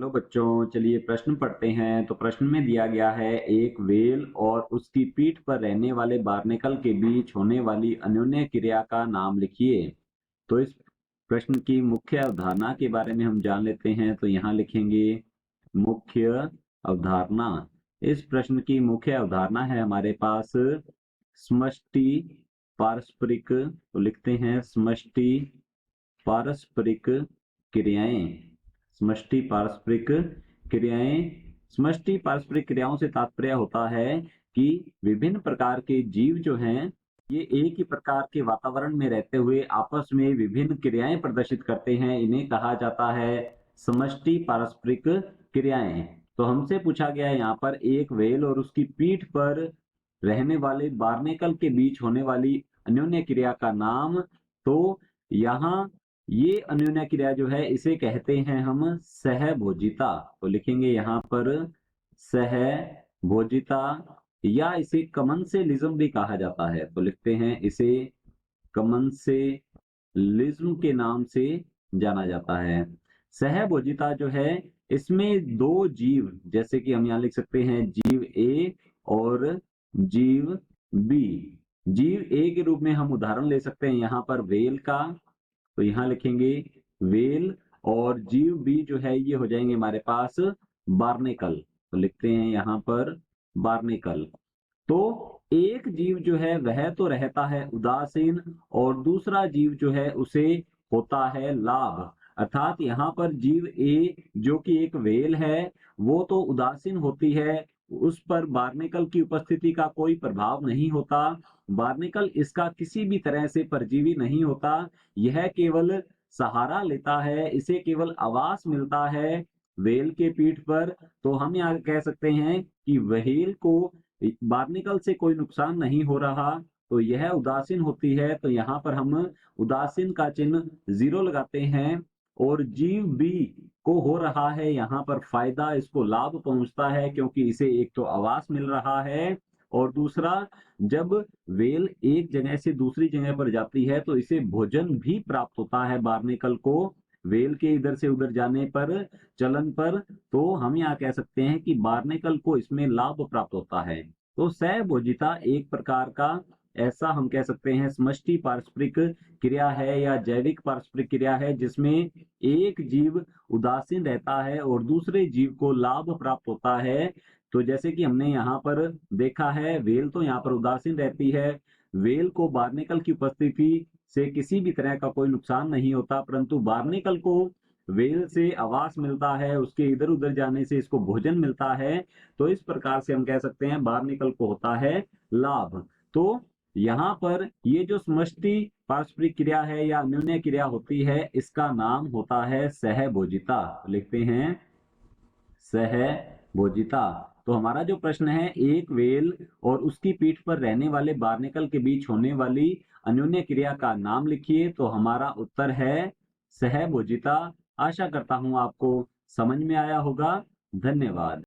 Hello बच्चों, चलिए प्रश्न पढ़ते हैं। तो प्रश्न में दिया गया है, एक व्हेल और उसकी पीठ पर रहने वाले बार्नेकल के बीच होने वाली अन्योन्य क्रिया का नाम लिखिए। तो इस प्रश्न की मुख्य अवधारणा के बारे में हम जान लेते हैं। तो यहाँ लिखेंगे मुख्य अवधारणा। इस प्रश्न की मुख्य अवधारणा है हमारे पास समष्टि पारस्परिक। तो लिखते हैं समष्टि पारस्परिक क्रियाएं। समष्टि पारस्परिक क्रियाएं। समष्टि पारस्परिक क्रियाओं से तात्पर्य होता है कि विभिन्न प्रकार के जीव जो हैं, ये एक ही प्रकार के वातावरण में रहते हुए आपस में विभिन्न क्रियाएं प्रदर्शित करते हैं। इन्हें कहा जाता है समष्टि पारस्परिक क्रियाएं। तो हमसे पूछा गया है यहाँ पर, एक व्हेल और उसकी पीठ पर रहने वाले बार्नेकल के बीच होने वाली अन्योन्य क्रिया का नाम। तो यहाँ ये अन्योन्य क्रिया जो है, इसे कहते हैं हम सहभोजिता। तो लिखेंगे यहाँ पर सहभोजिता, या इसे कमंसेलिज्म भी कहा जाता है। तो लिखते हैं इसे कमंसेलिज्म के नाम से जाना जाता है। सहभोजिता जो है, इसमें दो जीव, जैसे कि हम यहाँ लिख सकते हैं जीव ए और जीव बी। जीव ए के रूप में हम उदाहरण ले सकते हैं यहाँ पर व्हेल का। तो यहाँ लिखेंगे व्हेल, और जीव बी जो है ये हो जाएंगे हमारे पास बार्नेकल। तो लिखते हैं यहाँ पर बार्नेकल। तो एक जीव जो है वह तो रहता है उदासीन, और दूसरा जीव जो है उसे होता है लाभ। अर्थात यहाँ पर जीव ए जो कि एक व्हेल है, वो तो उदासीन होती है, उस पर बार्नेकल की उपस्थिति का कोई प्रभाव नहीं होता। बार्नेकल इसका किसी भी तरह से परजीवी नहीं होता, यह केवल सहारा लेता है, इसे केवल आवास मिलता है व्हेल के पीठ पर। तो हम यहाँ कह सकते हैं कि व्हेल को बार्नेकल से कोई नुकसान नहीं हो रहा, तो यह उदासीन होती है। तो यहाँ पर हम उदासीन का चिन्ह 0 लगाते हैं। और जीव बी को हो रहा है यहाँ पर फायदा, इसको लाभ पहुंचता है, क्योंकि इसे एक तो आवास मिल रहा है, और दूसरा जब व्हेल एक जगह से दूसरी जगह पर जाती है तो इसे भोजन भी प्राप्त होता है बार्नेकल को, व्हेल के इधर से उधर जाने पर, चलन पर। तो हम यहाँ कह सकते हैं कि बार्नेकल को इसमें लाभ प्राप्त होता है। तो सहभोजिता एक प्रकार का, ऐसा हम कह सकते हैं, समष्टि पारस्परिक क्रिया है या जैविक पारस्परिक क्रिया है, जिसमें एक जीव उदासीन रहता है और दूसरे जीव को लाभ प्राप्त होता है। तो जैसे कि हमने यहाँ पर देखा है, व्हेल तो यहाँ पर उदासीन रहती है, व्हेल को बार्नेकल की उपस्थिति से किसी भी तरह का कोई नुकसान नहीं होता, परंतु बार्नेकल को व्हेल से आवास मिलता है, उसके इधर उधर जाने से इसको भोजन मिलता है। तो इस प्रकार से हम कह सकते हैं बार्नेकल को होता है लाभ। तो यहाँ पर ये जो समष्टि पारस्परिक क्रिया है या अन्योन्य क्रिया होती है, इसका नाम होता है सहभोजिता। लिखते हैं सहभोजिता। तो हमारा जो प्रश्न है, एक व्हेल और उसकी पीठ पर रहने वाले बार्नेकल के बीच होने वाली अन्योन्य क्रिया का नाम लिखिए। तो हमारा उत्तर है सहभोजिता। आशा करता हूं आपको समझ में आया होगा। धन्यवाद।